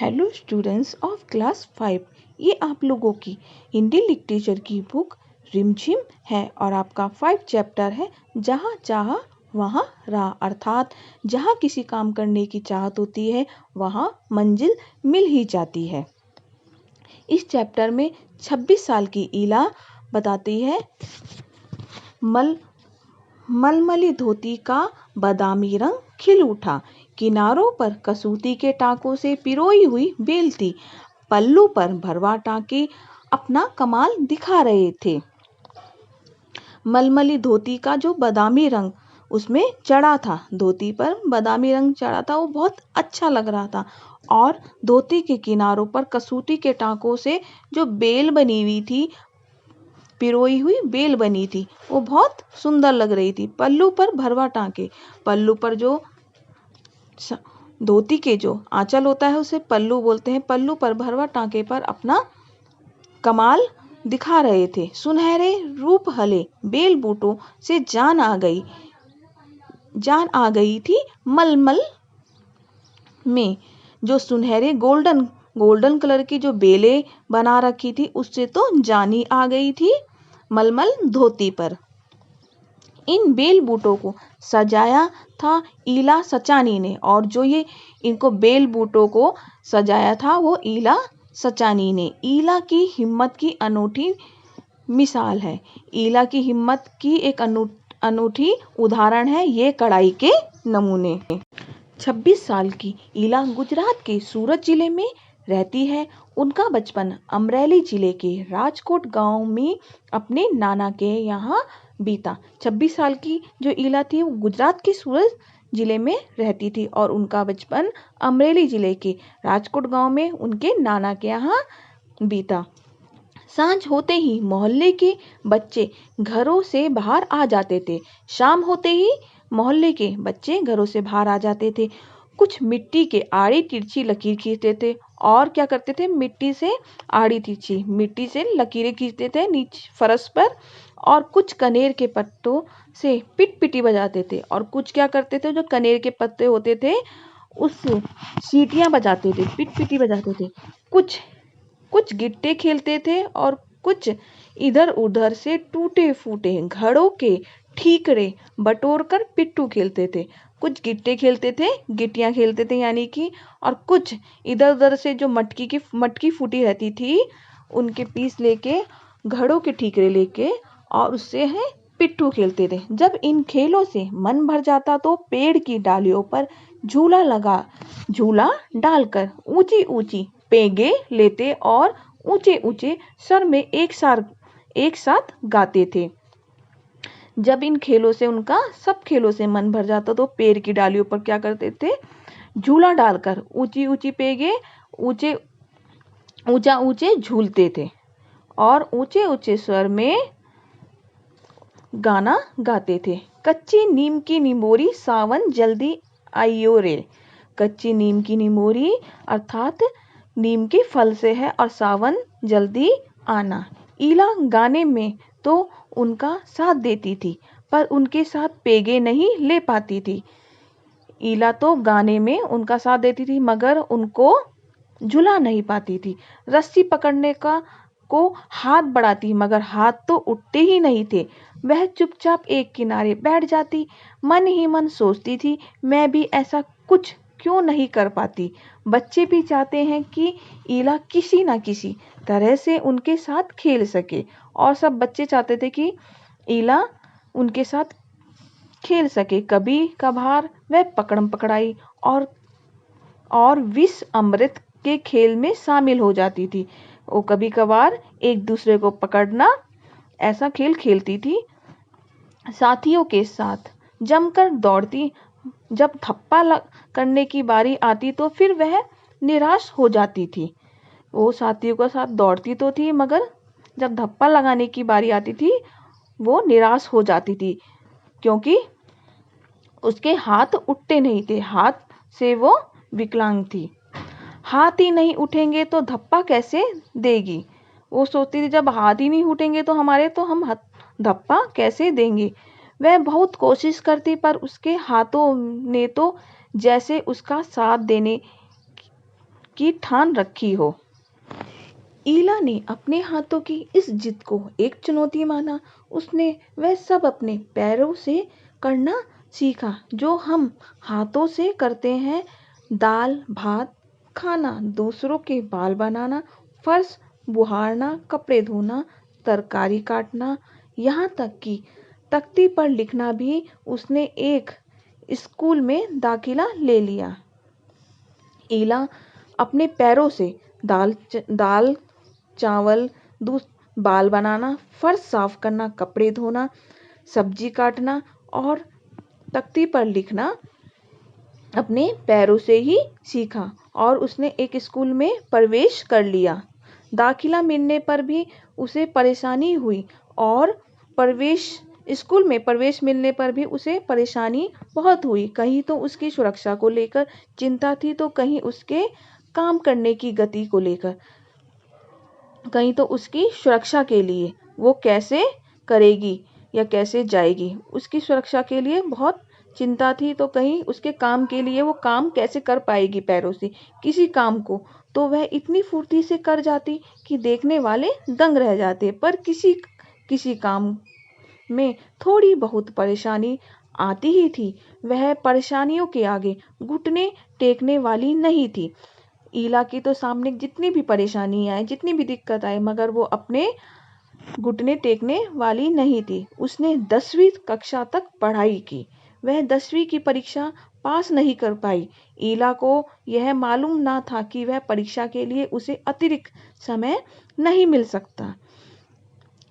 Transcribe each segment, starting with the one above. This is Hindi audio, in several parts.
Hello students of class 5। ये आप लोगों की हिंदी लिटरेचर की बुक रिमझिम है और आपका 5 चैप्टर है जहाँ चाह वहाँ राह, अर्थात जहाँ किसी काम करने की चाहत होती है वहाँ मंजिल मिल ही जाती है। इस चैप्टर में 26 साल की ईला बताती है मलमली धोती का बादामी रंग खिल उठा, किनारों पर कसूती के टाकों से पिरोई हुई बेल थी, पल्लू पर भरवा टाके अपना कमाल दिखा रहे थे। मलमली धोती का जो बादामी रंग उसमें चढ़ा था, धोती पर बादामी रंग चढ़ा था, वो बहुत अच्छा लग रहा था। और धोती के किनारों पर कसूती के टाकों से जो बेल बनी हुई थी, पिरोई हुई बेल बनी थी, वो बहुत सुंदर लग रही थी। पल्लू पर भरवा टाके, पल्लू पर जो धोती के जो आंचल होता है उसे पल्लू बोलते हैं। पल्लू पर भरवा टाके पर अपना कमाल दिखा रहे थे। सुनहरे रूप हले बेल बूटों से जान आ गई थी मलमल में। जो सुनहरे गोल्डन कलर की जो बेलें बना रखी थी उससे तो जान ही आ गई थी मलमल धोती पर। इन बेल बूटों को सजाया था ईला सचानी ने, और जो ये इनको बेल बूटों को सजाया था वो ईला सचानी ने। ईला की हिम्मत की अनूठी मिसाल है। ईला की हिम्मत की एक अनूठी उदाहरण है ये कढ़ाई के नमूने। 26 साल की ईला गुजरात के सूरत जिले में रहती है। उनका बचपन अमरेली जिले के राजकोट गांव में अपने नाना के यहाँ बीता। 26 साल की जो ईला थी वो गुजरात के सूरत जिले में रहती थी और उनका बचपन अमरेली जिले के राजकोट गांव में उनके नाना के यहाँ बीता। सांझ होते ही मोहल्ले के बच्चे घरों से बाहर आ जाते थे। शाम होते ही मोहल्ले के बच्चे घरों से बाहर आ जाते थे। कुछ मिट्टी के आड़ी तिरछी लकीर खींचते थे और क्या करते थे, मिट्टी से आड़ी तिरछी मिट्टी से लकीरें खींचते थे नीचे फर्श पर, और कुछ कनेर के पत्तों से पिटी बजाते थे, और कुछ क्या करते थे, जो कनेर के पत्ते होते थे उससे सीटियां बजाते थे, पिटी बजाते थे। कुछ गिट्टे खेलते थे और कुछ इधर उधर से टूटे फूटे घड़ों के ठीकरे बटोर कर पिट्ठू खेलते थे। कुछ गिट्टे खेलते थे, गिट्टियां खेलते थे यानी कि, और कुछ इधर उधर से जो मटकी फूटी रहती थी उनके पीस लेके, घड़ों के ठीकरे लेके, और उससे है पिट्ठू खेलते थे। जब इन खेलों से मन भर जाता तो पेड़ की डालियों पर झूला डालकर ऊंची ऊंची पेगे लेते और ऊंचे ऊंचे स्वर में एक साथ गाते थे। जब इन खेलों से सब खेलों से मन भर जाता तो पेड़ की डालियों पर क्या करते थे, झूला डालकर ऊंची ऊंची पेगे ऊंचे झूलते थे और ऊंचे ऊंचे स्वर में गाना गाते थे। कच्ची नीम की निमोरी सावन जल्दी आइयो रे। कच्ची नीम की निमोरी अर्थात नीम के फल से है और सावन जल्दी आना। ईला गाने में तो उनका साथ देती थी पर उनके साथ पेगे नहीं ले पाती थी। ईला तो गाने में उनका साथ देती थी मगर उनको झुला नहीं पाती थी। रस्सी पकड़ने को हाथ बढ़ाती मगर हाथ तो उठते ही नहीं थे। वह चुपचाप एक किनारे बैठ जाती, मन ही मन सोचती थी, मैं भी ऐसा कुछ क्यों नहीं कर पाती। बच्चे भी चाहते हैं कि ईला किसी ना किसी तरह से उनके साथ खेल सके, और सब बच्चे चाहते थे कि ईला उनके साथ खेल सके। कभी कभार वह पकड़म पकड़ाई और विष अमृत के खेल में शामिल हो जाती थी। वो कभी कभार एक दूसरे को पकड़ना ऐसा खेल खेलती थी। साथियों के साथ जमकर दौड़ती। जब थप्पा करने की बारी आती तो फिर वह निराश हो जाती थी। वो साथियों के साथ दौड़ती तो थी मगर जब धप्पा लगाने की बारी आती थी वो निराश हो जाती थी, क्योंकि उसके हाथ उठते नहीं थे, हाथ से वो विकलांग थी। हाथ ही नहीं उठेंगे तो धप्पा कैसे देगी। वो सोचती थी जब हाथ ही नहीं उठेंगे तो हमारे, तो हम धप्पा कैसे देंगे। वह बहुत कोशिश करती पर उसके हाथों ने तो जैसे उसका साथ देने की ठान रखी हो। ईला ने अपने हाथों की इस जिद को एक चुनौती माना। उसने वह सब अपने पैरों से करना सीखा जो हम हाथों से करते हैं। दाल भात खाना, दूसरों के बाल बनाना, फर्श बुहारना, कपड़े धोना, तरकारी काटना, यहाँ तक कि तख्ती पर लिखना भी उसने एक स्कूल में दाखिला ले लिया। ईला अपने पैरों से दाल चावल, बाल बनाना, फर्श साफ करना, कपड़े धोना, सब्जी काटना और तख्ती पर लिखना अपने पैरों से ही सीखा और उसने एक स्कूल में प्रवेश कर लिया। दाखिला मिलने पर भी उसे परेशानी हुई और स्कूल में प्रवेश मिलने पर भी उसे परेशानी बहुत हुई। कहीं तो उसकी सुरक्षा को लेकर चिंता थी, तो कहीं उसके काम करने की गति को लेकर, कहीं तो उसकी सुरक्षा के लिए वो कैसे करेगी या कैसे जाएगी, उसकी सुरक्षा के लिए बहुत चिंता थी। तो कहीं उसके काम के लिए वो काम कैसे कर पाएगी पैरों से किसी काम को, तो वह इतनी फुर्ती से कर जाती कि देखने वाले दंग रह जाते। पर किसी किसी काम में थोड़ी बहुत परेशानी आती ही थी। वह परेशानियों के आगे घुटने टेकने वाली नहीं थी। ईला की तो सामने जितनी भी परेशानी आए, जितनी भी दिक्कत आए, मगर वो अपने घुटने टेकने वाली नहीं थी। उसने 10वीं कक्षा तक पढ़ाई की। वह 10वीं की परीक्षा पास नहीं कर पाई। ईला को यह मालूम ना था कि वह परीक्षा के लिए उसे अतिरिक्त समय नहीं मिल सकता।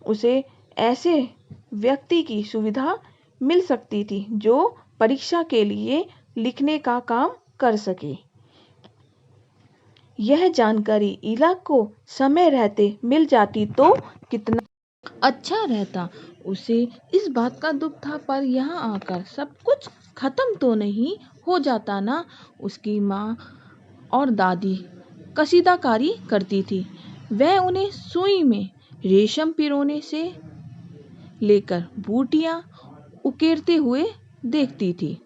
उसे ऐसे व्यक्ति की सुविधा मिल सकती थी जो परीक्षा के लिए लिखने का काम कर सके। यह जानकारी ईला को समय रहते मिल जाती तो कितना अच्छा रहता। उसे इस बात का दुख था, पर यहाँ आकर सब कुछ खत्म तो नहीं हो जाता ना। उसकी माँ और दादी कसीदाकारी करती थी। वह उन्हें सुई में रेशम पिरोने से लेकर बूटियां उकेरते हुए देखती थी।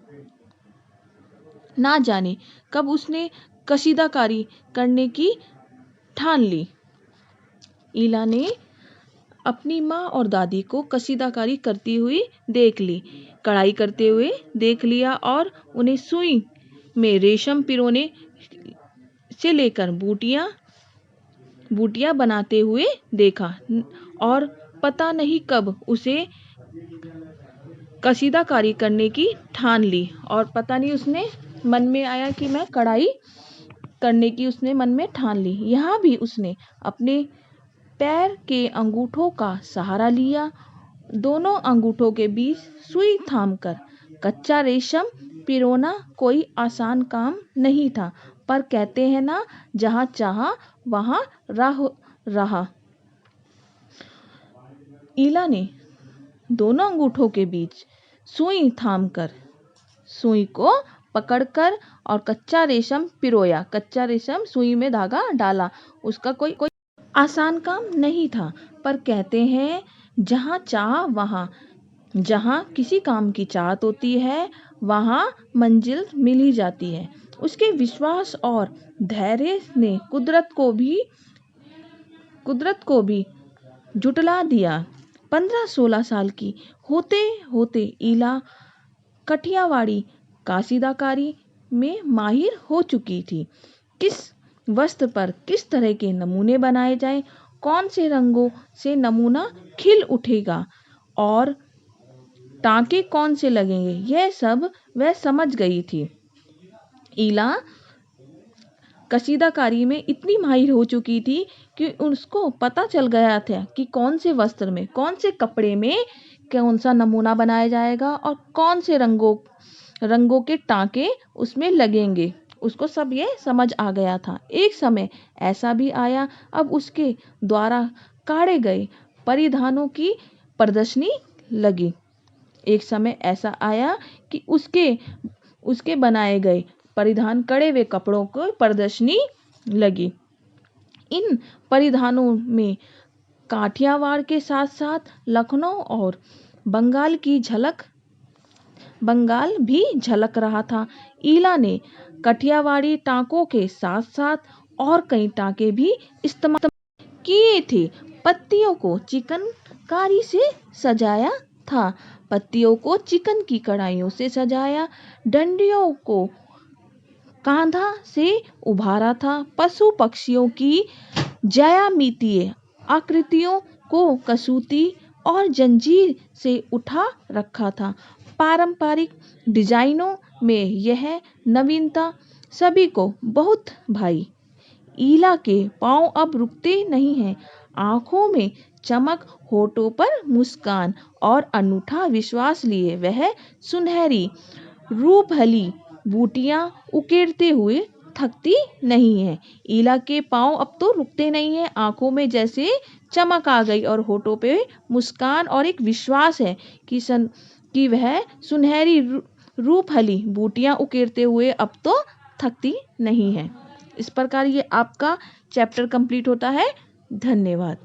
ना जाने कब उसने कसीदाकारी करने की ठान ली। ईला ने अपनी माँ और दादी को कसीदाकारी करती हुई देख ली, कढ़ाई करते हुए देख लिया और उन्हें सुई में रेशम पिरोने से लेकर बूटियां बनाते हुए देखा। और पता नहीं कब उसे कसीदाकारी करने की ठान ली और पता नहीं उसने मन में आया कि मैं कढ़ाई करने की उसने मन में ठान ली। यहाँ भी उसने अपने पैर के अंगूठों का सहारा लिया। दोनों अंगूठों के बीच सुई थामकर कच्चा रेशम पिरोना कोई आसान काम नहीं था, पर कहते हैं ना, जहाँ चाहा वहाँ राह रहा। ईला ने दोनों अंगूठों के बीच सुई थामकर सुई को पकड़कर और कच्चा रेशम पिरोया। कच्चा रेशम सुई में धागा डाला। उसका कोई आसान काम नहीं था, पर कहते हैं जहाँ चाह वहाँ, जहाँ किसी काम की चाहत होती है वहाँ मंजिल मिल ही जाती है। उसके विश्वास और धैर्य ने कुदरत को भी जुटला दिया। 15-16 साल की होते होते ईला कठियावाड़ी कसीदाकारी में माहिर हो चुकी थी। किस वस्त्र पर किस तरह के नमूने बनाए जाएं, कौन से रंगों से नमूना खिल उठेगा और टाँके कौन से लगेंगे, यह सब वह समझ गई थी। ईला कसीदाकारी में इतनी माहिर हो चुकी थी कि उसको पता चल गया था कि कौन से वस्त्र में, कौन से कपड़े में कौन सा नमूना बनाया जाएगा और कौन से रंगों के टाँके उसमें लगेंगे। उसको सब ये समझ आ गया था। एक समय ऐसा भी आया, अब उसके द्वारा काढ़े गए परिधानों की प्रदर्शनी लगी। एक समय ऐसा आया कि उसके बनाए गए परिधान कढ़े हुए कपड़ों को प्रदर्शनी लगी। इन परिधानों में काठियावाड़ के साथ साथ लखनऊ और बंगाल भी झलक रहा था। ईला ने काठियावाड़ी टाँकों के साथ साथ और कई टाँके भी इस्तेमाल किए थे। पत्तियों को चिकनकारी से सजाया था। पत्तियों को चिकन की कढ़ाइयों से सजाया। डंडियों को कांधा से उभारा था। पशु पक्षियों की ज्यामितीय आकृतियों को कसूती और जंजीर से उठा रखा था। पारंपरिक डिजाइनों में यह नवीनता सभी को बहुत भाई। ईला के पांव अब रुकते नहीं हैं। आंखों में चमक, होठों पर मुस्कान और अनूठा विश्वास लिए वह सुनहरी रूपहली बूटियां उकेरते हुए थकती नहीं है। ईला के पांव अब तो रुकते नहीं है, आंखों में जैसे चमक आ गई और होठों पे मुस्कान और एक विश्वास है कि वह सुनहरी रूपहली बूटियां उकेरते हुए अब तो थकती नहीं है। इस प्रकार ये आपका चैप्टर कंप्लीट होता है। धन्यवाद।